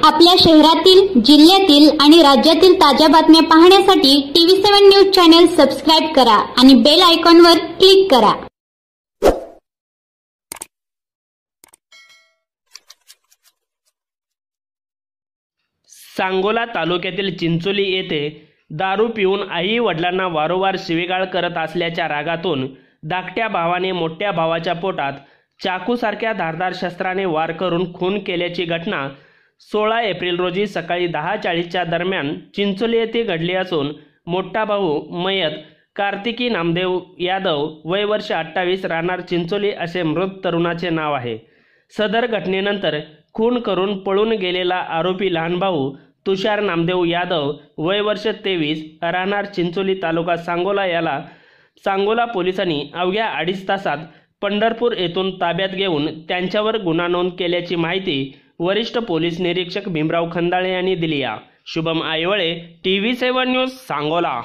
आपल्या शहरातील, जिल्ह्यातील आणि राज्यातील ताज्या बातम्या पाहण्यासाठी TV7 न्यूज चॅनल सबस्क्राइब करा आणि बेल आयकॉनवर क्लिक करा। सांगोला तालुक्यातील चिंचोली येथे दारू पिऊन आई वडिलांना वारंवार शिवीगाळ करत असल्याच्या रागातून धाकट्या भावाने मोठ्या भावाच्या पोटात चाकूसारख्या धारदार शस्त्राने वार करून खून केल्याची घटना 16 एप्रिल रोजी सकाळी 10:40च्या दरम्यान चिंचोली येथे घडली असून मोठा भाऊ मयत कार्तिकी नामदेव यादव वय वर्ष 28 राहणार चिंचोली असे मृत तरुणाचे नाव आहे। सदर घटनेनंतर खून करून पळून गेलेला आरोपी लहान भाऊ तुषार नामदेव यादव वय वर्ष 23 राहणार चिंचोली तालुका सांगोला याला सांगोला पोलिसांनी अवघ्या 2.5 तासात पंढरपूर येथून ताब्यात घेऊन त्यांच्यावर गुन्हा नोंद केल्याची माहिती वरिष्ठ पोलीस निरीक्षक भीमराव खंदाळे यांनी दिली आहे। Shubham Aiwale, TV7 news, Sangola.